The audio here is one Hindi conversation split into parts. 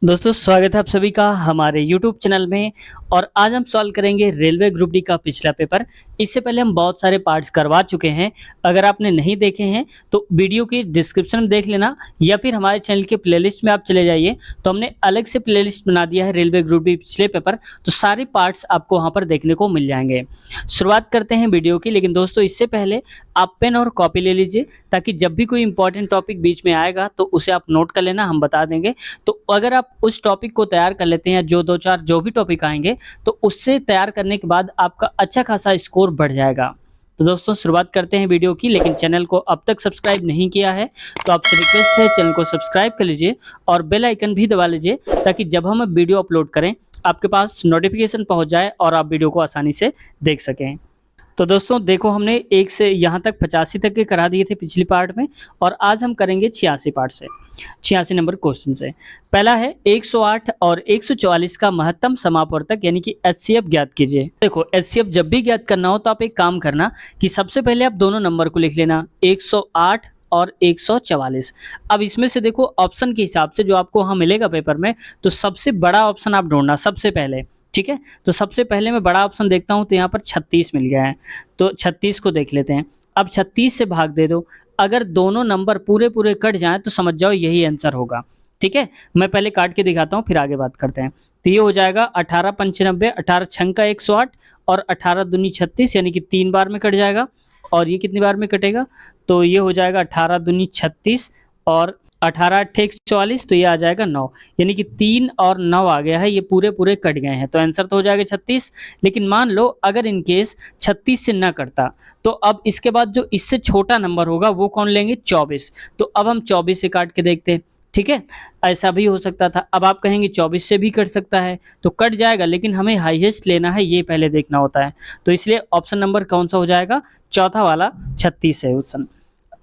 दोस्तों स्वागत है आप सभी का हमारे YouTube चैनल में। और आज हम सॉल्व करेंगे रेलवे ग्रुप डी का पिछला पेपर। इससे पहले हम बहुत सारे पार्ट्स करवा चुके हैं। अगर आपने नहीं देखे हैं तो वीडियो की डिस्क्रिप्शन में देख लेना या फिर हमारे चैनल के प्लेलिस्ट में आप चले जाइए, तो हमने अलग से प्लेलिस्ट बना दिया है रेलवे ग्रुप डी पिछले पेपर, तो सारे पार्ट्स आपको वहाँ पर देखने को मिल जाएंगे। शुरुआत करते हैं वीडियो की, लेकिन दोस्तों इससे पहले आप पेन और कॉपी ले लीजिए ताकि जब भी कोई इंपॉर्टेंट टॉपिक बीच में आएगा तो उसे आप नोट कर लेना, हम बता देंगे। तो अगर आप उस टॉपिक को तैयार कर लेते हैं, जो 2-4 जो भी टॉपिक आएँगे, तो उससे तैयार करने के बाद आपका अच्छा खासा स्कोर बढ़ जाएगा। तो दोस्तों शुरुआत करते हैं वीडियो की, लेकिन चैनल को अब तक सब्सक्राइब नहीं किया है तो आपसे रिक्वेस्ट है चैनल को सब्सक्राइब कर लीजिए और बेल आइकन भी दबा लीजिए ताकि जब हम वीडियो अपलोड करें आपके पास नोटिफिकेशन पहुंच जाए और आप वीडियो को आसानी से देख सकें। तो दोस्तों देखो, हमने 1 से यहाँ तक 85 तक के करा दिए थे पिछली पार्ट में, और आज हम करेंगे 86 पार्ट से, 86 नंबर क्वेश्चन से। पहला है 108 और 144 का महत्तम समापवर्तक यानी कि एचसीएफ ज्ञात कीजिए। देखो एचसीएफ जब भी ज्ञात करना हो तो आप एक काम करना कि सबसे पहले आप दोनों नंबर को लिख लेना, 108 और 144। अब इसमें से देखो ऑप्शन के हिसाब से जो आपको वहाँ मिलेगा पेपर में, तो सबसे बड़ा ऑप्शन आप ढूंढना सबसे पहले, ठीक है। तो सबसे पहले मैं बड़ा ऑप्शन देखता हूं तो यहाँ पर 36 मिल गया है, तो 36 को देख लेते हैं। अब 36 से भाग दे दो, अगर दोनों नंबर पूरे पूरे कट जाएं तो समझ जाओ यही आंसर होगा, ठीक है। मैं पहले काट के दिखाता हूँ फिर आगे बात करते हैं। तो ये हो जाएगा 18 95, 18 छंग का 108 और 18 दूनी 36, यानी कि 3 बार में कट जाएगा। और ये कितनी बार में कटेगा, तो ये हो जाएगा 18 दूनी 36 और 18 अट्ठे 144, तो ये आ जाएगा 9, यानी कि 3 और 9 आ गया है, ये पूरे पूरे कट गए हैं, तो आंसर तो हो जाएगा 36। लेकिन मान लो अगर इन केस 36 से ना कटता तो अब इसके बाद जो इससे छोटा नंबर होगा वो कौन लेंगे, 24। तो अब हम 24 से काट के देखते हैं, ठीक है। ऐसा भी हो सकता था। अब आप कहेंगे 24 से भी कट सकता है, तो कट जाएगा, लेकिन हमें हाईएस्ट लेना है, ये पहले देखना होता है। तो इसलिए ऑप्शन नंबर कौन सा हो जाएगा, चौथा वाला 36 है ऑप्शन।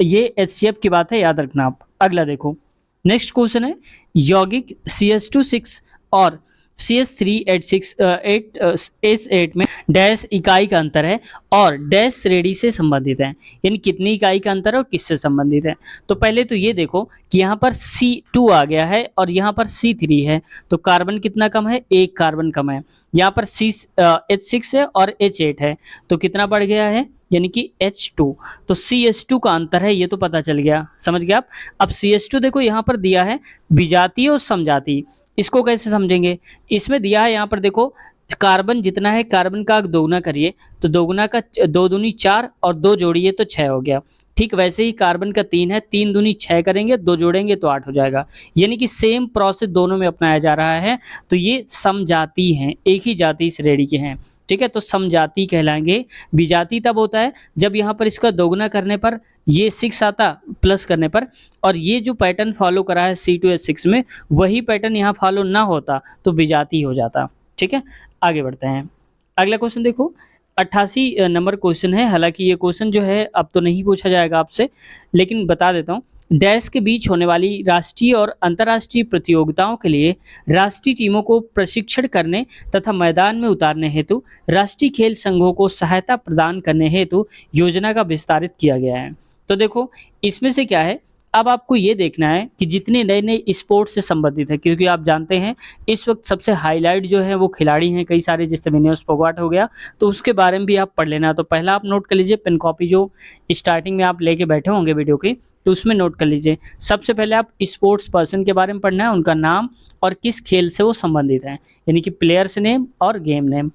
ये एचसीएफ की बात है, याद रखना आप। अगला देखो, नेक्स्ट क्वेश्चन है यौगिक CS2 6 और CS3 8 में डैश इकाई का अंतर है और डैश श्रेणी से संबंधित है, यानी कितनी इकाई का अंतर है और किससे संबंधित है। तो पहले तो ये देखो कि यहाँ पर C2 आ गया है और यहाँ पर C3 है, तो कार्बन कितना कम है, 1 कार्बन कम है। यहाँ पर H6 है और H8 है, तो कितना बढ़ गया है, यानी कि H2। तो CH2 का अंतर है, ये तो पता चल गया, समझ गए आप। अब CH2 देखो यहाँ पर दिया है विजातीय और समजातीय, इसको कैसे समझेंगे। इसमें दिया है यहाँ पर देखो कार्बन जितना है, कार्बन का दोगुना करिए, तो दोगुना का 2 दूनी 4 और 2 जोड़िए तो 6 हो गया। ठीक वैसे ही कार्बन का 3 है, 3 दूनी 6 करेंगे, 2 जोड़ेंगे तो 8 हो जाएगा, यानी कि सेम प्रोसेस दोनों में अपनाया जा रहा है। तो ये समजातीय हैं, एक ही जाति श्रेणी के हैं, ठीक है। तो समजातीय कहलाएंगे। विजातीय तब होता है जब यहाँ पर इसका दोगुना करने पर ये 6 आता प्लस करने पर, और ये जो पैटर्न फॉलो करा है C2H6 में वही पैटर्न यहाँ फॉलो ना होता तो विजातीय हो जाता, ठीक है। आगे बढ़ते हैं, अगला क्वेश्चन देखो 88 नंबर क्वेश्चन है। हालांकि ये क्वेश्चन जो है अब तो नहीं पूछा जाएगा आपसे, लेकिन बता देता हूँ। डैश के बीच होने वाली राष्ट्रीय और अंतर्राष्ट्रीय प्रतियोगिताओं के लिए राष्ट्रीय टीमों को प्रशिक्षण करने तथा मैदान में उतारने हेतु राष्ट्रीय खेल संघों को सहायता प्रदान करने हेतु योजना का विस्तारित किया गया है। तो देखो इसमें से क्या है, अब आपको ये देखना है कि जितने नए नए स्पोर्ट्स से संबंधित है, क्योंकि आप जानते हैं इस वक्त सबसे हाईलाइट जो है वो खिलाड़ी हैं कई सारे, जैसे विनेश फोगाट हो गया, तो उसके बारे में भी आप पढ़ लेना। तो पहला आप नोट कर लीजिए, पेन कॉपी जो स्टार्टिंग में आप लेके बैठे होंगे वीडियो की, तो उसमें नोट कर लीजिए। सबसे पहले आप स्पोर्ट्स पर्सन के बारे में पढ़ना है, उनका नाम और किस खेल से वो संबंधित हैं, यानी कि प्लेयर्स नेम और गेम नेम,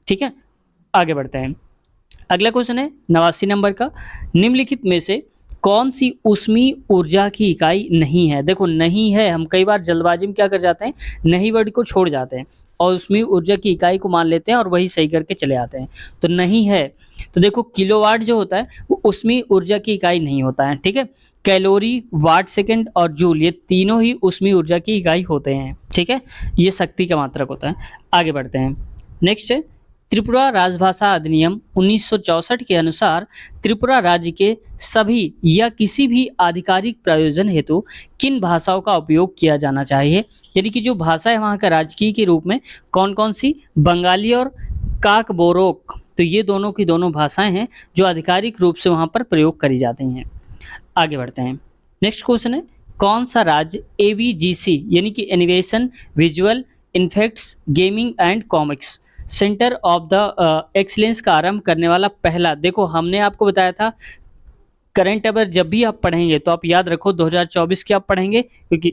ठीक है। आगे बढ़ते हैं, अगला क्वेश्चन है 89 नंबर का, निम्नलिखित में से कौन सी ऊष्मीय ऊर्जा की इकाई नहीं है। देखो नहीं है, हम कई बार जल्दबाजी में क्या कर जाते हैं, नहीं वर्ड को छोड़ जाते हैं और ऊष्मीय ऊर्जा की इकाई को मान लेते हैं और वही सही करके चले आते हैं। तो नहीं है, तो देखो किलोवाट जो होता है वो ऊष्मीय ऊर्जा की इकाई नहीं होता है, ठीक है। कैलोरी, वाट सेकंड और जूल ये तीनों ही ऊष्मीय ऊर्जा की इकाई होते हैं, ठीक है। ये शक्ति का मात्रक होता है। आगे बढ़ते हैं, नेक्स्ट है त्रिपुरा राजभाषा अधिनियम 1964 के अनुसार त्रिपुरा राज्य के सभी या किसी भी आधिकारिक प्रयोजन हेतु किन भाषाओं का उपयोग किया जाना चाहिए, यानी कि जो भाषा है वहाँ का राजकीय के रूप में कौन कौन सी, बंगाली और काकबोरोक, तो ये दोनों की दोनों भाषाएं हैं जो आधिकारिक रूप से वहाँ पर प्रयोग करी जाती हैं। आगे बढ़ते हैं, नेक्स्ट क्वेश्चन है कौन सा राज्य एवीजीसी यानी कि animation, visual effects, gaming and comics centre of the excellence का आरंभ करने वाला पहला। देखो हमने आपको बताया था करंट अफेयर जब भी आप पढ़ेंगे तो आप याद रखो 2024 की आप पढ़ेंगे, क्योंकि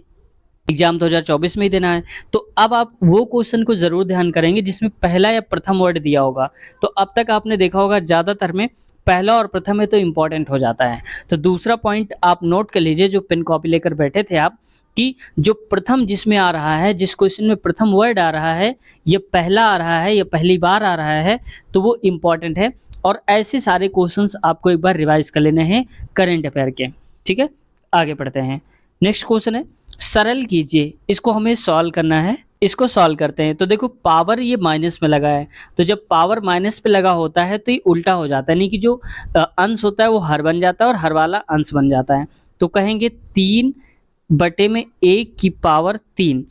एग्जाम 2024 में ही देना है। तो अब आप वो क्वेश्चन को जरूर ध्यान करेंगे जिसमें पहला या प्रथम वर्ड दिया होगा। तो अब तक आपने देखा होगा ज्यादातर में पहला और प्रथम है तो इंपॉर्टेंट हो जाता है। तो दूसरा पॉइंट आप नोट कर लीजिए, जो पेन कॉपी लेकर बैठे थे आप, कि जो प्रथम जिसमें आ रहा है, जिस क्वेश्चन में प्रथम वर्ड आ रहा है, ये पहला आ रहा है, ये पहली बार आ रहा है, तो वो इम्पॉर्टेंट है। और ऐसे सारे क्वेश्चंस आपको एक बार रिवाइज कर लेने हैं करंट अफेयर के। ठीक है, आगे बढ़ते हैं। नेक्स्ट क्वेश्चन है सरल कीजिए, इसको हमें सॉल्व करना है। इसको सॉल्व करते हैं। तो देखो पावर ये माइनस में लगा है, तो जब पावर माइनस पे लगा होता है तो ये उल्टा हो जाता है, यानी कि जो अंश होता है वो हर बन जाता है और हर वाला अंश बन जाता है। तो कहेंगे 3/1 की पावर 3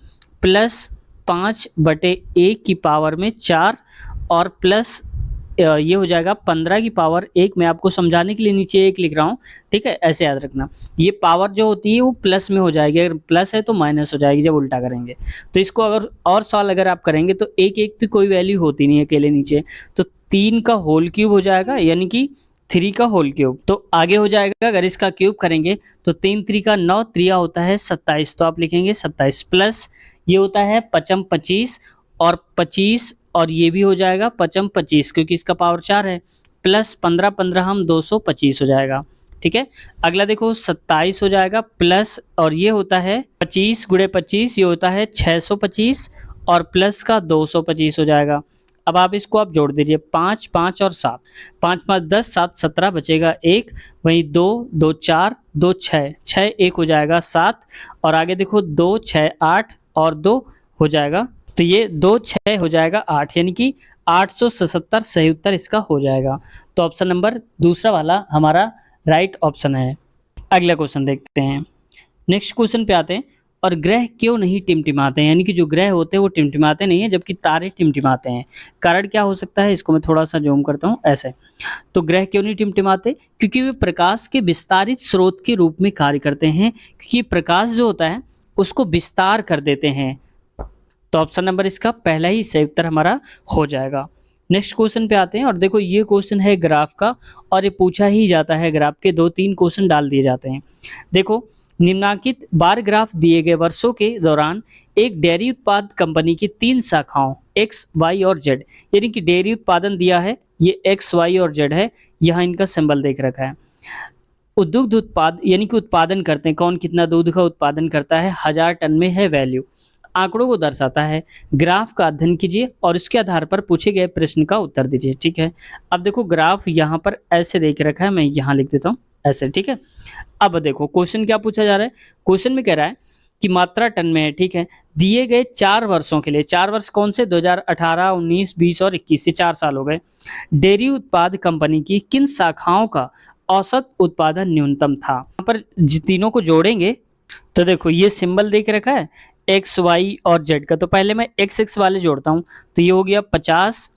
प्लस 5/1 की पावर में 4 और प्लस ये हो जाएगा 15 की पावर 1। मैं आपको समझाने के लिए नीचे 1 लिख रहा हूँ, ठीक है, ऐसे याद रखना। ये पावर जो होती है वो प्लस में हो जाएगी, अगर प्लस है तो माइनस हो जाएगी जब उल्टा करेंगे। तो इसको अगर और सॉल्व अगर आप करेंगे तो 1 तो कोई वैल्यू होती नहीं है अकेले नीचे, तो 3 का होल क्यूब हो जाएगा, यानी कि 3 का होल क्यूब। तो आगे हो जाएगा अगर इसका क्यूब करेंगे तो 3 3 का 9, 3 होता है 27, तो आप लिखेंगे 27 प्लस ये होता है 5 25 और 25 और ये भी हो जाएगा 5 25 क्योंकि इसका पावर 4 है, प्लस 15 15 हम 225 हो जाएगा। ठीक है, अगला देखो 27 हो जाएगा प्लस और ये होता है 25 गुणे 25, ये होता है 625 और प्लस का 225 हो जाएगा। अब आप इसको आप जोड़ दीजिए 5 5 और 7, 5 5 10 7 17 बचेगा 1, वहीं 2 2 4 2 6 6 1 हो जाएगा 7 और आगे देखो 2 6 8 और 2 हो जाएगा, तो ये 2 6 हो जाएगा 8, यानी कि 877 सही उत्तर इसका हो जाएगा। तो ऑप्शन नंबर दूसरा वाला हमारा राइट ऑप्शन है। अगला क्वेश्चन देखते हैं। नेक्स्ट क्वेश्चन पे आते हैं। और ग्रह क्यों नहीं टिमटिमाते हैं, यानी कि जो ग्रह होते हैं वो टिमटिमाते नहीं है जबकि तारे टिमटिमाते हैं। कारण क्या हो सकता है, इसको मैं थोड़ा सा जूम करता हूँ ऐसे। तो ग्रह क्यों नहीं टिमटिमाते, क्योंकि वे प्रकाश के विस्तारित स्रोत के रूप में कार्य करते हैं, क्योंकि प्रकाश जो होता है उसको विस्तार कर देते हैं। तो ऑप्शन नंबर इसका पहला ही सही उत्तर हमारा हो जाएगा। नेक्स्ट क्वेश्चन पे आते हैं और देखो ये क्वेश्चन है ग्राफ का और ये पूछा ही जाता है, ग्राफ के 2-3 क्वेश्चन डाल दिए जाते हैं। देखो निम्नांकित बार ग्राफ दिए गए वर्षों के दौरान एक डेयरी उत्पाद कंपनी की 3 शाखाओं एक्स वाई और जेड, यानी कि डेयरी उत्पादन दिया है, ये एक्स वाई और जेड है, यहाँ इनका सिंबल देख रखा है। दुग्ध उत्पाद यानी कि उत्पादन करते हैं, कौन कितना दूध का उत्पादन करता है, 1000 टन में है वैल्यू, आंकड़ों को दर्शाता है। ग्राफ का अध्ययन कीजिए और उसके आधार पर पूछे गए प्रश्न का उत्तर दीजिए। ठीक है, अब देखो ग्राफ यहाँ पर ऐसे देख रखा है, मैं यहाँ लिख देता हूँ ऐसे। ठीक है, अब देखो क्वेश्चन क्या पूछा जा रहा है, क्वेश्चन में कह रहा है कि मात्रा टन में है। ठीक है, दिए गए 4 वर्षों के लिए, 4 वर्ष कौन से, 2018 19 20 और 21 से 4 साल हो गए, डेयरी उत्पाद कंपनी की किन शाखाओं का औसत उत्पादन न्यूनतम था। यहाँ पर तीनों को जोड़ेंगे तो देखो ये सिंबल देख रखा है एक्स वाई और जेड का, तो पहले मैं एक्स एक्स वाले जोड़ता हूँ, तो ये हो गया 50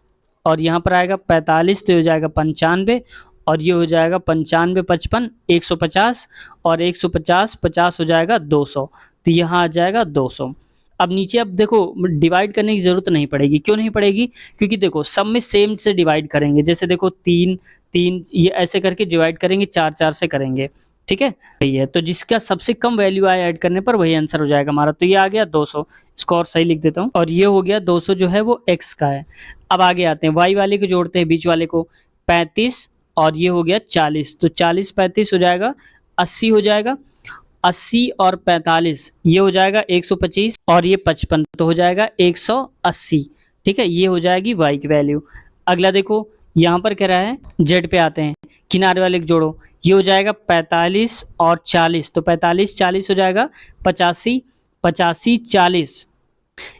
और यहाँ पर आएगा 45, तो ये हो जाएगा 95 और ये हो जाएगा 95 55 150 और 150 50 हो जाएगा 200, तो यहाँ आ जाएगा 200। अब नीचे अब देखो डिवाइड करने की जरूरत नहीं पड़ेगी, क्यों नहीं पड़ेगी, क्योंकि देखो सब में सेम से डिवाइड करेंगे, जैसे देखो 3 3 ये ऐसे करके डिवाइड करेंगे, 4 4 से करेंगे। ठीक है, सही है, तो जिसका सबसे कम वैल्यू आए ऐड करने पर वही आंसर हो जाएगा हमारा, तो ये आ गया 200, इसको और सही लिख देता हूँ, और ये हो गया 200 जो है वो x का है। अब आगे आते हैं, y वाले को जोड़ते हैं, बीच वाले को 35 और ये हो गया 40, तो 40 35 हो जाएगा 80 हो जाएगा, 80 और 45 ये हो जाएगा 125 और ये 55, तो हो जाएगा 180। ठीक है, ये हो जाएगी y की वैल्यू। अगला देखो यहाँ पर कह रहा है z पे आते हैं, किनारे वाले को जोड़ो, ये हो जाएगा 45 और 40, तो 45 40 हो जाएगा 85 85 40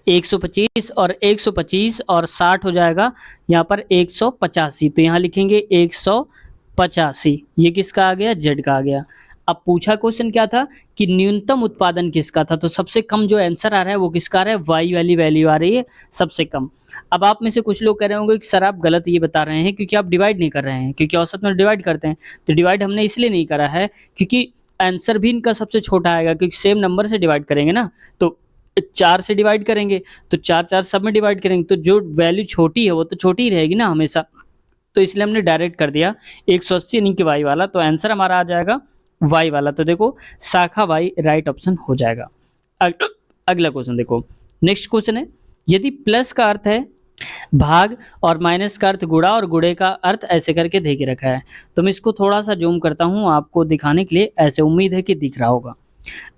125 और 125 और 60 हो जाएगा यहाँ पर 185, तो यहाँ लिखेंगे 185, ये किसका आ गया, जेड का आ गया। अब पूछा क्वेश्चन क्या था कि न्यूनतम उत्पादन किसका था, तो सबसे कम जो आंसर आ रहा है वो किसका आ रहा है, वाई वाली वैल्यू आ रही है सबसे कम। अब आप में से कुछ लोग कह रहे होंगे कि सर आप गलत ये बता रहे हैं क्योंकि आप डिवाइड नहीं कर रहे हैं, क्योंकि औसत में डिवाइड करते हैं, तो डिवाइड हमने इसलिए नहीं करा है क्योंकि आंसर भी इनका सबसे छोटा आएगा, क्योंकि सेम नंबर से डिवाइड करेंगे ना, तो 4 से डिवाइड करेंगे तो 4 सब में डिवाइड करेंगे तो जो वैल्यू छोटी है वो तो छोटी ही रहेगी ना हमेशा। तो इसलिए हमने डायरेक्ट कर दिया 180 यानी कि y वाला, तो आंसर हमारा आ जाएगा y वाला। तो देखो शाखा y राइट ऑप्शन हो जाएगा। अगला क्वेश्चन देखो, नेक्स्ट क्वेश्चन है, यदि प्लस का अर्थ है भाग और माइनस का अर्थ गुणा और गुणे का अर्थ ऐसे करके दे के रखा है, तो मैं इसको थोड़ा सा जूम करता हूं आपको दिखाने के लिए, ऐसे उम्मीद है कि दिख रहा होगा।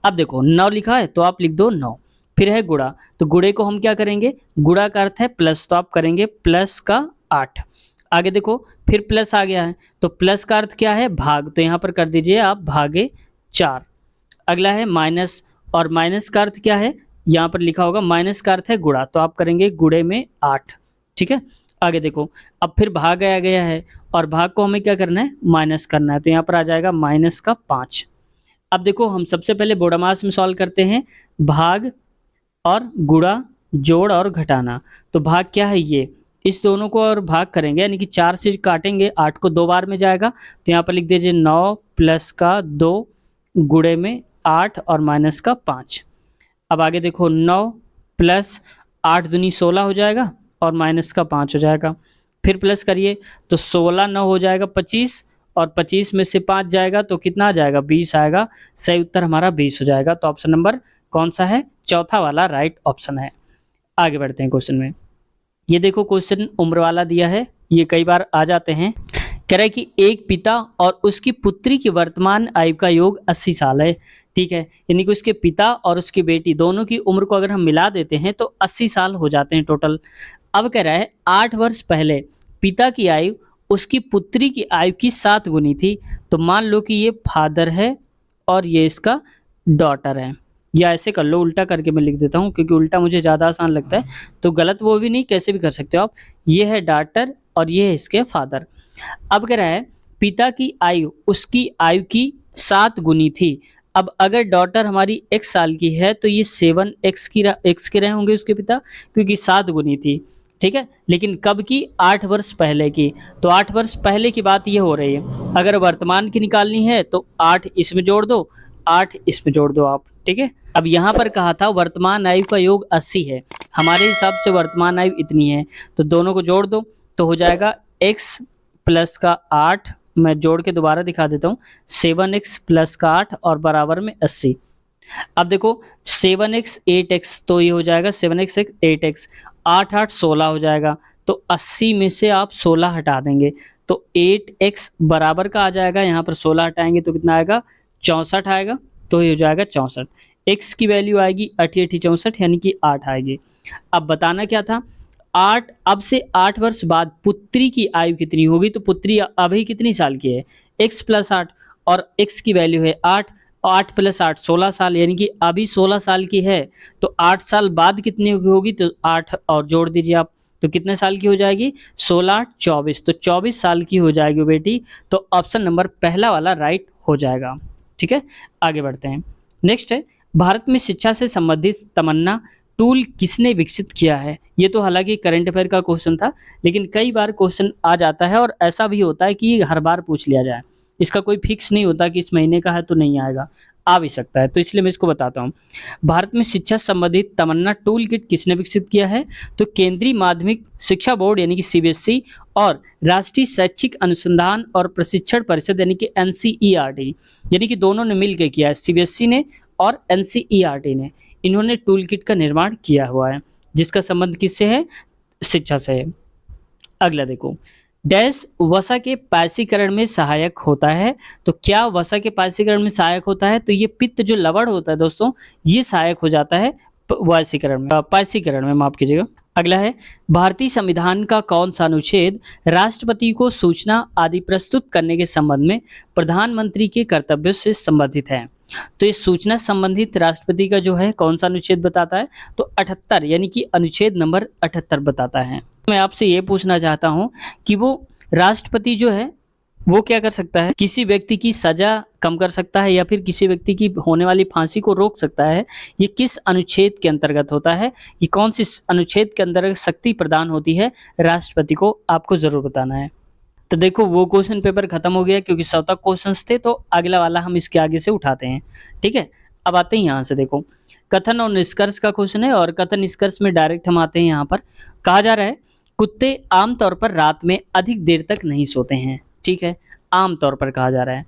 अब देखो 9 लिखा है तो आप लिख दो 9, फिर है गुणा, तो गुणे को हम क्या करेंगे, गुणा का अर्थ है प्लस, तो आप करेंगे प्लस का 8। आगे देखो फिर प्लस आ गया है, तो प्लस का अर्थ क्या है भाग, तो यहाँ पर कर दीजिए आप भागे 4। अगला है माइनस, और माइनस का अर्थ क्या है, यहाँ पर लिखा होगा माइनस का अर्थ है गुणा, तो आप करेंगे गुणे में 8। ठीक है, आगे देखो अब फिर भाग आया गया है, और भाग को हमें क्या करना है माइनस करना है, तो यहाँ पर आ जाएगा माइनस का 5। अब देखो हम सबसे पहले बोडामास में सॉल्व करते हैं, भाग और गुणा जोड़ और घटाना। तो भाग क्या है ये, इस दोनों को और भाग करेंगे यानी कि 4 से काटेंगे, 8 को 2 बार में जाएगा, तो यहाँ पर लिख दीजिए 9 प्लस का 2 गुणे में 8 और माइनस का 5। अब आगे देखो 9 प्लस 8 दूनी 16 हो जाएगा और माइनस का 5 हो जाएगा, फिर प्लस करिए तो 16 9 हो जाएगा 25, और 25 में से 5 जाएगा तो कितना आ जाएगा 20 आएगा। सही उत्तर हमारा 20 हो जाएगा। तो ऑप्शन नंबर कौन सा है, चौथा वाला राइट ऑप्शन है। आगे बढ़ते हैं क्वेश्चन में, ये देखो क्वेश्चन उम्र वाला दिया है, ये कई बार आ जाते हैं। कह रहा है कि एक पिता और उसकी पुत्री की वर्तमान आयु का योग 80 साल है। ठीक है, यानी कि उसके पिता और उसकी बेटी दोनों की उम्र को अगर हम मिला देते हैं तो 80 साल हो जाते हैं टोटल। अब कह रहा है 8 वर्ष पहले पिता की आयु उसकी पुत्री की आयु की 7 गुनी थी। तो मान लो कि ये फादर है और ये इसका डॉटर है, या ऐसे कर लो, उल्टा करके मैं लिख देता हूँ क्योंकि उल्टा मुझे ज़्यादा आसान लगता है, तो गलत वो भी नहीं, कैसे भी कर सकते हो आप। ये है डॉटर और ये है इसके फादर। अब कह रहा है पिता की आयु उसकी आयु की 7 गुनी थी। अब अगर डॉटर हमारी x साल की है तो ये 7x के रहे होंगे उसके पिता, क्योंकि 7 गुनी थी। ठीक है, लेकिन कब की, 8 वर्ष पहले की। तो 8 वर्ष पहले की बात ये हो रही है। अगर वर्तमान की निकालनी है तो 8 इसमें जोड़ दो, 8 इसमें जोड़ दो आप। ठीक है, अब यहाँ पर कहा था वर्तमान आयु का योग 80 है, हमारे हिसाब से वर्तमान आयु इतनी है, तो दोनों को जोड़ दो तो हो जाएगा x प्लस का 8, मैं जोड़ के दोबारा दिखा देता हूँ, 7x प्लस का 8 और बराबर में 80। अब देखो 7x 8x, तो ये हो जाएगा 7x 8x, 8 8 16 हो जाएगा, तो 80 में से आप 16 हटा देंगे तो 8x बराबर का आ जाएगा, यहाँ पर 16 हटाएंगे तो कितना आएगा 64 आएगा, तो ये हो जाएगा 64। x की वैल्यू आएगी 8 8 64 यानी कि 8 आएगी। अब बताना क्या था, 8, अब से 8 वर्ष बाद पुत्री की आयु कितनी होगी, तो पुत्री अभी कितनी साल की है, x प्लस 8, और x की वैल्यू है 8, 8 प्लस 8 16 साल, यानी कि अभी 16 साल की है, तो 8 साल बाद कितनी होगी, तो 8 और जोड़ दीजिए आप, तो कितने साल की हो जाएगी, 16 24, तो 24 साल की हो जाएगी बेटी। तो ऑप्शन नंबर पहला वाला राइट हो जाएगा। ठीक है, आगे बढ़ते हैं। नेक्स्ट है, भारत में शिक्षा से संबंधित तमन्ना टूल किसने विकसित किया है। ये तो हालांकि करंट अफेयर का क्वेश्चन था, लेकिन कई बार क्वेश्चन आ जाता है और ऐसा भी होता है कि हर बार पूछ लिया जाए, इसका कोई फिक्स नहीं होता कि इस महीने का है तो नहीं आएगा, आ भी सकता है, तो इसलिए मैं इसको बताता हूँ। भारत में शिक्षा संबंधित तमन्ना टूल किट किसने विकसित किया है, तो केंद्रीय माध्यमिक शिक्षा बोर्ड यानी कि CBSE और राष्ट्रीय शैक्षिक अनुसंधान और प्रशिक्षण परिषद यानी कि NCERT, यानी कि दोनों ने मिलकर किया है, CBSE ने और NCERT ने, इन्होंने टूल किट का निर्माण किया हुआ है, जिसका संबंध किससे है, शिक्षा से है। अगला देखो, डैश वसा के पायसीकरण में सहायक होता है। तो क्या वसा के पायसीकरण में सहायक होता है, तो ये पित्त जो लवण होता है दोस्तों, ये सहायक हो जाता है पायसीकरण में, माफ कीजिएगा। अगला है, भारतीय संविधान का कौन सा अनुच्छेद राष्ट्रपति को सूचना आदि प्रस्तुत करने के संबंध में प्रधानमंत्री के कर्तव्यों से संबंधित है। तो ये सूचना संबंधित राष्ट्रपति का जो है कौन सा अनुच्छेद बताता है, तो 78, यानी कि अनुच्छेद नंबर 78 बताता है। मैं आपसे ये पूछना चाहता हूँ कि वो राष्ट्रपति जो है वो क्या कर सकता है, किसी व्यक्ति की सजा कम कर सकता है या फिर किसी व्यक्ति की होने वाली फांसी को रोक सकता है, ये किस अनुच्छेद के अंतर्गत होता है, ये कौन सी अनुच्छेद के अंतर्गत शक्ति प्रदान होती है राष्ट्रपति को, आपको जरूर बताना है। तो देखो वो क्वेश्चन पेपर खत्म हो गया क्योंकि 100 तक क्वेश्चंस थे, तो अगला वाला हम इसके आगे से उठाते हैं। ठीक है, अब आते हैं यहाँ से। देखो कथन और निष्कर्ष का क्वेश्चन है, और कथन निष्कर्ष में डायरेक्ट हम आते हैं। यहाँ पर कहा जा रहा है कुत्ते आमतौर पर रात में अधिक देर तक नहीं सोते हैं। ठीक है, आमतौर पर कहा जा रहा है।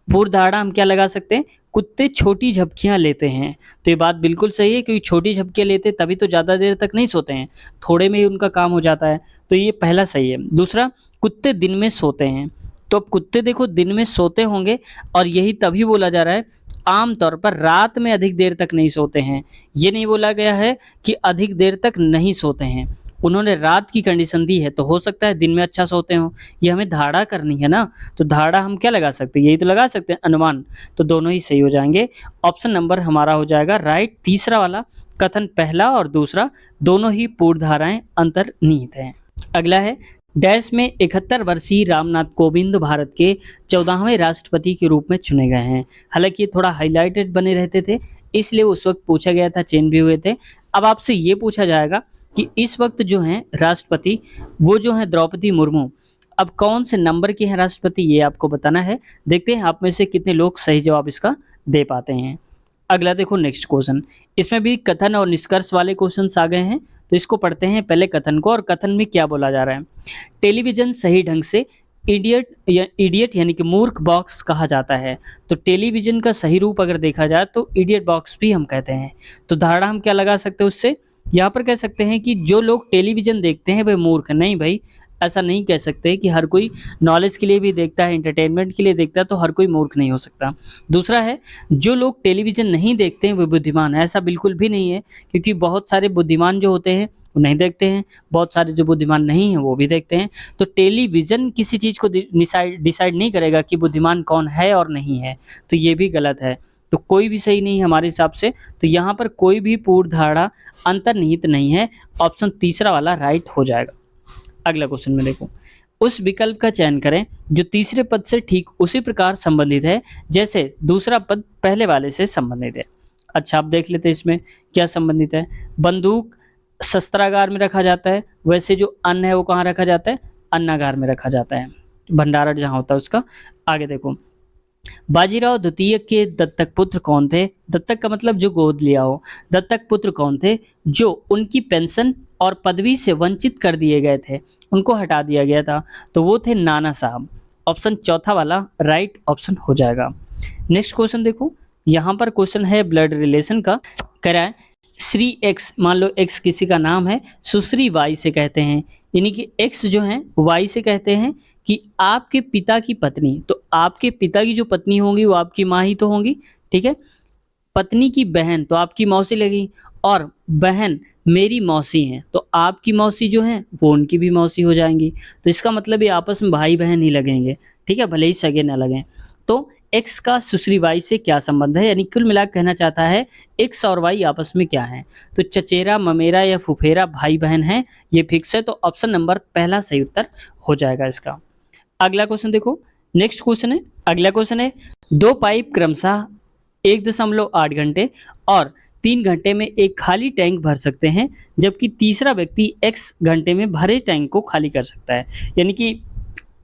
पूर्व धारणा हम क्या लगा सकते हैं, कुत्ते छोटी झपकियां लेते हैं। तो ये बात बिल्कुल सही है, क्योंकि छोटी झपकियां लेते तभी तो ज़्यादा देर तक नहीं सोते हैं, थोड़े में ही उनका काम हो जाता है। तो ये पहला सही है। दूसरा, कुत्ते दिन में सोते हैं। तो अब कुत्ते देखो दिन में सोते होंगे, और यही तभी बोला जा रहा है आमतौर पर रात में अधिक देर तक नहीं सोते हैं। ये नहीं बोला गया है कि अधिक देर तक नहीं सोते हैं। उन्होंने रात की कंडीशन दी है, तो हो सकता है दिन में अच्छा सोते हो। ये हमें धारणा करनी है ना, तो धारणा हम क्या लगा सकते हैं, यही तो लगा सकते हैं, अनुमान। तो दोनों ही सही हो जाएंगे। ऑप्शन नंबर हमारा हो जाएगा राइट, तीसरा वाला। कथन पहला और दूसरा दोनों ही पूर्व धाराएं अंतर्निहित हैं। अगला है डैश में 71 वर्षीय रामनाथ कोविंद भारत के 14वें राष्ट्रपति के रूप में चुने गए हैं। हालांकि ये थोड़ा हाईलाइटेड बने रहते थे, इसलिए उस वक्त पूछा गया था, चेंज भी हुए थे। अब आपसे ये पूछा जाएगा कि इस वक्त जो हैं राष्ट्रपति, वो जो हैं द्रौपदी मुर्मू, अब कौन से नंबर की हैं राष्ट्रपति, ये आपको बताना है। देखते हैं आप में से कितने लोग सही जवाब इसका दे पाते हैं। अगला देखो नेक्स्ट क्वेश्चन, इसमें भी कथन और निष्कर्ष वाले क्वेश्चंस आ गए हैं, तो इसको पढ़ते हैं पहले कथन को। और कथन में क्या बोला जा रहा है, टेलीविजन सही ढंग से इडियट यानी कि मूर्ख बॉक्स कहा जाता है। तो टेलीविजन का सही रूप अगर देखा जाए तो इडियट बॉक्स भी हम कहते हैं। तो धारणा हम क्या लगा सकते हैं उससे, यहाँ पर कह सकते हैं कि जो लोग टेलीविजन देखते हैं वे मूर्ख नहीं। भाई ऐसा नहीं कह सकते कि हर कोई नॉलेज के लिए भी देखता है, एंटरटेनमेंट के लिए देखता है, तो हर कोई मूर्ख नहीं हो सकता। दूसरा है, जो लोग टेलीविज़न नहीं देखते हैं वे बुद्धिमान है। ऐसा बिल्कुल भी नहीं है, क्योंकि बहुत सारे बुद्धिमान जो होते हैं वो नहीं देखते हैं, बहुत सारे जो बुद्धिमान नहीं हैं वो भी देखते हैं। तो टेलीविज़न किसी चीज़ को डिसाइड नहीं करेगा कि बुद्धिमान कौन है और नहीं है, तो ये भी गलत है। तो कोई भी सही नहीं है हमारे हिसाब से। तो यहाँ पर कोई भी पूर्व धारणा अंतर्निहित नहीं है। ऑप्शन तीसरा वाला राइट हो जाएगा। अगला क्वेश्चन में देखो, उस विकल्प का चयन करें जो तीसरे पद से ठीक उसी प्रकार संबंधित है जैसे दूसरा पद पहले वाले से संबंधित है। अच्छा, आप देख लेते हैं इसमें क्या संबंधित है। बंदूक शस्त्रागार में रखा जाता है, वैसे जो अन्न है वो कहाँ रखा जाता है, अन्नागार में रखा जाता है, भंडारण जहाँ होता है उसका। आगे देखो, बाजीराव द्वितीय के दत्तक पुत्र कौन थे। दत्तक का मतलब जो गोद लिया हो। दत्तक पुत्र कौन थे, जो उनकी पेंशन और पदवी से वंचित कर दिए गए थे, उनको हटा दिया गया था। तो वो थे नाना साहब। ऑप्शन चौथा वाला राइट ऑप्शन हो जाएगा। नेक्स्ट क्वेश्चन देखो, यहाँ पर क्वेश्चन है ब्लड रिलेशन का। कराए श्री एक्स, मान लो एक्स किसी का नाम है, सुश्री वाई से कहते हैं, यानी कि एक्स जो है वाई से कहते हैं कि आपके पिता की पत्नी, तो आपके पिता की जो पत्नी होंगी वो आपकी माँ ही तो होंगी। ठीक है, पत्नी की बहन तो आपकी मौसी लगी, और बहन मेरी मौसी हैं, तो आपकी मौसी जो है वो उनकी भी मौसी हो जाएंगी। तो इसका मतलब ये आपस में भाई बहन ही लगेंगे। ठीक है, भले ही सगे ना लगें। तो एक्स का सुश्री वाई से क्या संबंध है, यानी कुल मिलाकर कहना चाहता है एक्स और वाई आपस में क्या है। तो चचेरा ममेरा या फुफेरा भाई बहन है, ये फिक्स है। तो ऑप्शन नंबर पहला सही उत्तर हो जाएगा इसका। अगला क्वेश्चन देखो, नेक्स्ट क्वेश्चन है, अगला क्वेश्चन है, दो पाइप क्रमशः 1.8 घंटे और 3 घंटे में एक खाली टैंक भर सकते हैं, जबकि तीसरा व्यक्ति x घंटे में भरे टैंक को खाली कर सकता है। यानी कि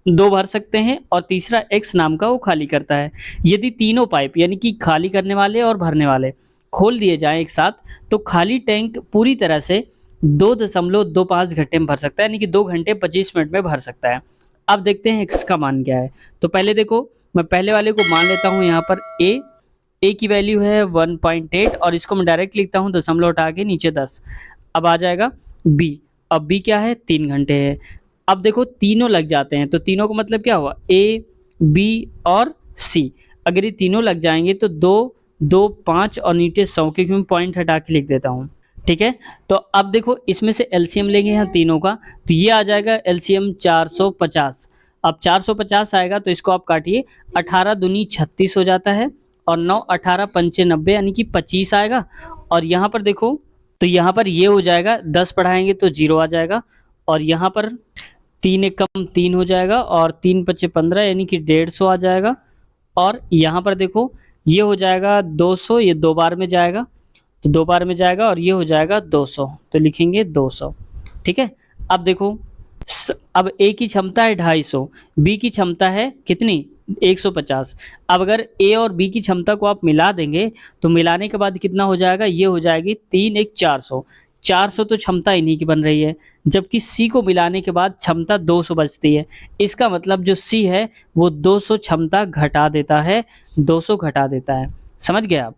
दो भर सकते हैं और तीसरा x नाम का वो खाली करता है। यदि तीनों पाइप यानी कि खाली करने वाले और भरने वाले खोल दिए जाएं एक साथ, तो खाली टैंक पूरी तरह से 2.25 घंटे में भर सकता है, यानी कि 2 घंटे 25 मिनट में भर सकता है। अब देखते हैं x का मान क्या है। तो पहले देखो, मैं पहले वाले को मान लेता हूँ यहाँ पर a की वैल्यू है 1.8, और इसको मैं डायरेक्ट लिखता हूँ दशमलव हटा के नीचे 10। अब आ जाएगा b, अब b क्या है, 3 घंटे है। अब देखो तीनों लग जाते हैं, तो तीनों का मतलब क्या हुआ, a b और c। अगर ये तीनों लग जाएंगे तो 2 2 5 और नीचे 100, क्योंकि मैं पॉइंट हटा के लिख देता हूँ। ठीक है, तो अब देखो इसमें से एलसीएम लेंगे यहाँ तीनों का, तो ये आ जाएगा एलसीएम 450। अब 450 आएगा तो इसको आप काटिए, 18 दूनी 36 हो जाता है, और 9 18 पंचे 90, यानी कि 25 आएगा। और यहाँ पर देखो, तो यहाँ पर ये हो जाएगा, 10 बढ़ाएंगे तो 0 आ जाएगा, और यहाँ पर 3 एक कम 3 हो जाएगा, और 3 पचे 15, यानी कि 150 आ जाएगा। और यहाँ पर देखो ये हो जाएगा 200, ये 2 बार में जाएगा, तो 2 बार में जाएगा, और ये हो जाएगा 200, तो लिखेंगे 200। ठीक है, अब देखो अब ए की क्षमता है 250, बी की क्षमता है कितनी 150। अब अगर ए और बी की क्षमता को आप मिला देंगे तो मिलाने के बाद कितना हो जाएगा, ये हो जाएगी 3 1 400। 400 तो क्षमता इन्हीं की बन रही है, जबकि सी को मिलाने के बाद क्षमता 200 बचती है। इसका मतलब जो सी है वो 200 क्षमता घटा देता है, 200 घटा देता है। समझ गए आप।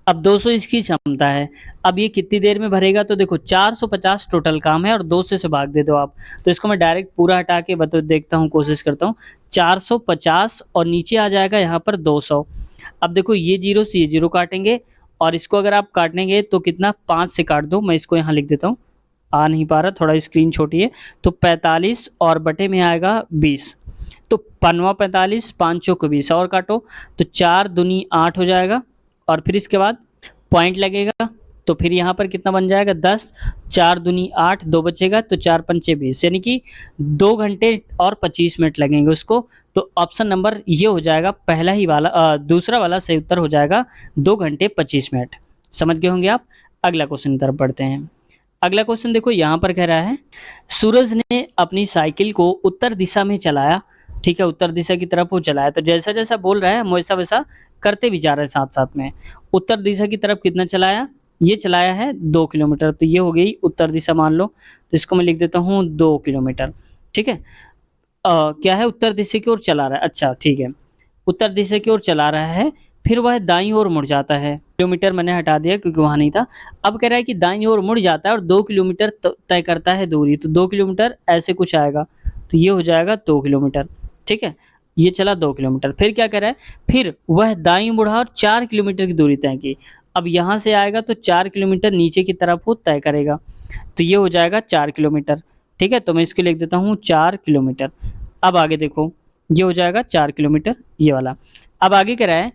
अब 200 इसकी क्षमता है। अब ये कितनी देर में भरेगा, तो देखो 450 टोटल काम है और 200 से भाग दे दो आप। तो इसको मैं डायरेक्ट पूरा हटा के देखता हूँ, कोशिश करता हूँ। 450 और नीचे आ जाएगा यहाँ पर 200। अब देखो ये जीरो से ये जीरो काटेंगे और इसको अगर आप काटेंगे तो कितना, 5 से काट दो। मैं इसको यहाँ लिख देता हूँ, आ नहीं पा रहा, थोड़ा स्क्रीन छोटी है। तो 45 और बटे में आएगा 20। तो पनवा 45, 5 चौक 20 और काटो तो 4 दूनी 8 हो जाएगा। और फिर इसके बाद पॉइंट लगेगा तो फिर यहाँ पर कितना बन जाएगा 10, 4 दूनी 8, 2 बचेगा तो 4 पंचे 20, यानी कि 2 घंटे और 25 मिनट लगेंगे उसको। तो ऑप्शन नंबर ये हो जाएगा पहला ही वाला, दूसरा वाला सही उत्तर हो जाएगा 2 घंटे 25 मिनट। समझ गए होंगे आप। अगला क्वेश्चन की तरफ बढ़ते हैं। अगला क्वेश्चन देखो यहाँ पर कह रहा है, सूरज ने अपनी साइकिल को उत्तर दिशा में चलाया। ठीक है, उत्तर दिशा की तरफ वो चलाया। तो जैसा जैसा बोल रहा है हम वैसा वैसा करते भी जा रहे हैं साथ साथ में। उत्तर दिशा की तरफ कितना चलाया, ये चलाया है 2 किलोमीटर। तो ये हो गई उत्तर दिशा मान लो। तो इसको मैं लिख देता हूँ 2 किलोमीटर। ठीक है, क्या है, उत्तर दिशा की ओर चला रहा है। अच्छा ठीक है, उत्तर दिशा की ओर चला रहा है। फिर वह दाईं ओर मुड़ जाता है। किलोमीटर मैंने हटा दिया क्योंकि वहां नहीं था। अब कह रहा है कि दाईं ओर मुड़ जाता है और 2 किलोमीटर तय करता है दूरी। तो 2 किलोमीटर ऐसे कुछ आएगा, तो ये हो जाएगा 2 किलोमीटर। ठीक है, ये चला 2 किलोमीटर। फिर क्या कर रहा है, फिर वह दाईं मुड़ा और 4 किलोमीटर की दूरी तय की। अब यहाँ से आएगा तो 4 किलोमीटर नीचे की तरफ वो तय करेगा। तो ये हो जाएगा 4 किलोमीटर। ठीक है, तो मैं इसको लिख देता हूँ 4 किलोमीटर। अब आगे देखो, ये हो जाएगा 4 किलोमीटर ये वाला। अब आगे कह रहा है,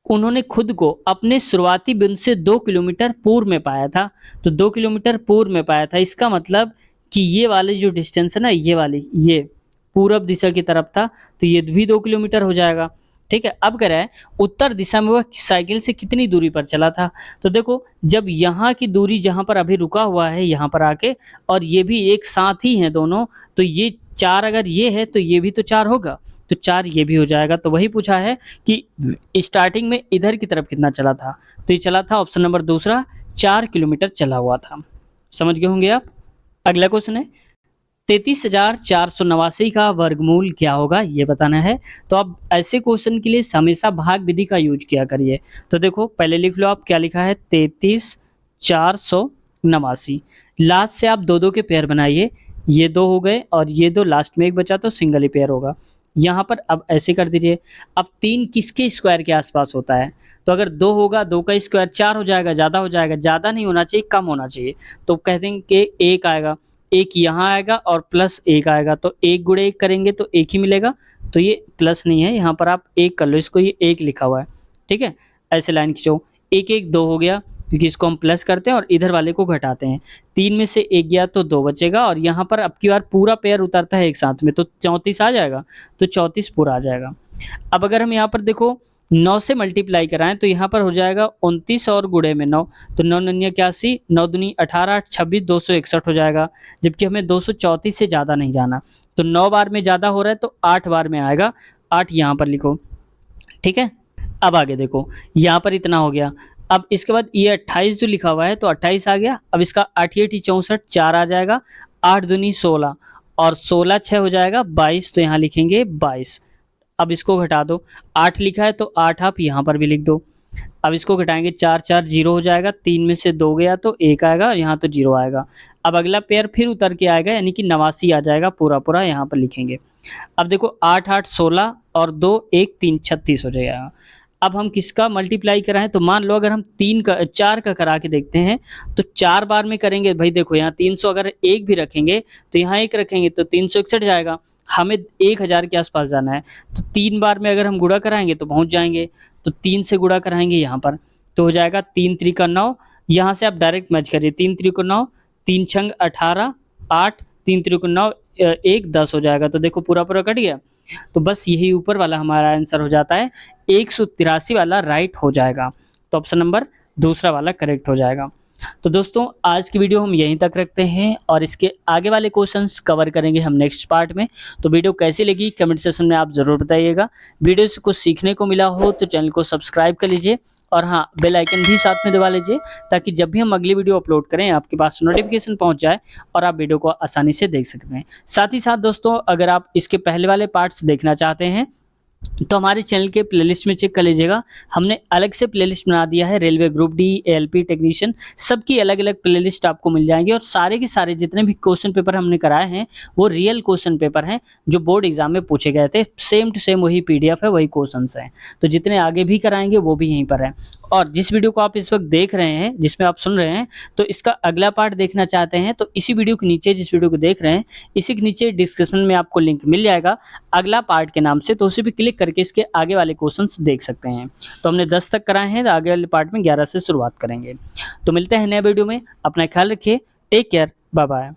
उन्होंने खुद को अपने शुरुआती बिंदु से 2 किलोमीटर पूर्व में पाया था। तो 2 किलोमीटर पूर्व में पाया था, इसका मतलब कि ये वाली जो डिस्टेंस है ना, ये वाली, ये पूरब दिशा की तरफ था, तो ये भी 2 किलोमीटर हो जाएगा। ठीक है, अब कह रहा है उत्तर दिशा में वह साइकिल से कितनी दूरी पर चला था। तो देखो, जब यहाँ की दूरी जहाँ पर अभी रुका हुआ है यहाँ पर आके, और ये भी एक साथ ही है दोनों, तो ये 4 अगर ये है तो ये भी तो 4 होगा, तो 4 ये भी हो जाएगा। तो वही पूछा है कि स्टार्टिंग में इधर की तरफ कितना चला था। तो ये चला था ऑप्शन नंबर दूसरा, 4 किलोमीटर चला हुआ था। समझ गए होंगे आप। अगला क्वेश्चन है, 33,489 का वर्गमूल क्या होगा, ये बताना है। तो आप ऐसे क्वेश्चन के लिए हमेशा भाग विधि का यूज किया करिए। तो देखो पहले लिख लो आप, क्या लिखा है 33,489। लास्ट से आप 2 2 के पेयर बनाइए, ये 2 हो गए और ये 2, लास्ट में एक बचा तो सिंगल ही पेयर होगा। यहाँ पर अब ऐसे कर दीजिए। अब 3 किसके स्क्वायर के आसपास होता है, तो अगर 2 होगा, 2 का स्क्वायर 4 हो जाएगा, ज़्यादा हो जाएगा, ज़्यादा नहीं होना चाहिए, कम होना चाहिए। तो कह देंगे कि 1 आएगा, एक यहाँ आएगा और प्लस 1 आएगा, तो 1 गुणे 1 करेंगे तो 1 ही मिलेगा। तो ये प्लस नहीं है, यहाँ पर आप 1 कर लो, इसको ये 1 लिखा हुआ है। ठीक है, ऐसे लाइन खींचो, 1 1 2 हो गया, क्योंकि इसको हम प्लस करते हैं और इधर वाले को घटाते हैं। 3 में से 1 गया तो 2 बचेगा, और यहाँ पर अब की बार पूरा पेयर उतरता है एक साथ में, तो 34 आ जाएगा, तो 34 पूरा आ जाएगा। अब अगर हम यहाँ पर देखो 9 से मल्टीप्लाई कराएं तो यहाँ पर हो जाएगा 29 और गुणे में 9, तो 9 9 81, 9 दूनी 18, 8 26, 261 हो जाएगा। जबकि हमें 234 से ज़्यादा नहीं जाना, तो 9 बार में ज़्यादा हो रहा है तो 8 बार में आएगा, 8 यहाँ पर लिखो। ठीक है, अब आगे देखो, यहाँ पर इतना हो गया। अब इसके बाद ये 28 जो लिखा हुआ है तो 28 आ गया। अब इसका 8 8 64, 4 आ जाएगा, 8 दूनी 16 और 16 6 हो जाएगा 22, तो यहाँ लिखेंगे 22। अब इसको घटा दो, 8 लिखा है तो 8 आप यहाँ पर भी लिख दो। अब इसको घटाएंगे, 4 4 0 हो जाएगा, 3 में से 2 गया तो 1 आएगा और यहाँ तो 0 आएगा। अब अगला पेयर फिर उतर के आएगा, यानी कि 89 आ जाएगा पूरा पूरा, यहाँ पर लिखेंगे। अब देखो 8 8 16 और 2 1 3 36 हो जाएगा। अब हम किसका मल्टीप्लाई कराएं, तो मान लो अगर हम 4 का करा के देखते हैं तो 4 बार में करेंगे। भाई देखो यहाँ 300 अगर 1 भी रखेंगे तो यहाँ 1 रखेंगे तो 361 जाएगा। हमें 1000 के आसपास जाना है, तो 3 बार में अगर हम गुणा कराएंगे तो पहुंच जाएंगे। तो 3 से गुणा कराएंगे यहाँ पर, तो हो जाएगा 3 3 9। यहाँ से आप डायरेक्ट मैच करिए, 3 3 9, 3 6 18, 8 3 3 9 1 10 हो जाएगा। तो देखो पूरा पूरा कट गया। तो बस यही ऊपर वाला हमारा आंसर हो जाता है, 183 वाला राइट हो जाएगा। तो ऑप्शन नंबर दूसरा वाला करेक्ट हो जाएगा। तो दोस्तों आज की वीडियो हम यहीं तक रखते हैं और इसके आगे वाले क्वेश्चंस कवर करेंगे हम नेक्स्ट पार्ट में। तो वीडियो कैसी लगी कमेंट सेक्शन में आप ज़रूर बताइएगा। वीडियो से कुछ सीखने को मिला हो तो चैनल को सब्सक्राइब कर लीजिए और हाँ, बेल आइकन भी साथ में दबा लीजिए ताकि जब भी हम अगली वीडियो अपलोड करें आपके पास नोटिफिकेशन पहुंच जाए और आप वीडियो को आसानी से देख सकते हैं। साथ ही साथ दोस्तों अगर आप इसके पहले वाले पार्ट्स देखना चाहते हैं तो हमारे चैनल के प्लेलिस्ट में चेक कर लीजिएगा। हमने अलग से प्लेलिस्ट बना दिया है, railway group D, ALP technician सबकी अलग-अलग प्लेलिस्ट आपको मिल जाएँगी और सारे के सारे जितने भी क्वेश्चन पेपर हमने कराए हैं, वो रियल क्वेश्चन पेपर हैं, जो बोर्ड एग्जाम में पूछे गए थे। सेम टू सेम वही पीडीएफ है, वही क्वेश्चंस हैं। तो जितने आगे भी कराएँगे वो भी यहीं पर है। और जिस वीडियो को आप इस वक़्त देख रहे हैं, जिसमें आप सुन रहे हैं, तो इसका अगला पार्ट देखना चाहते हैं तो इसी वीडियो के नीचे जिस वीडियो को देख रहे हैं, इसी के नीचे डिस्क्रिप्शन में आपको लिंक मिल जाएगा अगला पार्ट के नाम से, तो उसे भी क्लिक करके इसके आगे वाले क्वेश्चंस देख सकते हैं। तो हमने 10 तक कराए हैं, तो आगे वाले पार्ट में 11 से शुरुआत करेंगे। तो मिलते हैं नए वीडियो में, अपना ख्याल रखिए, टेक केयर, बाय बाय।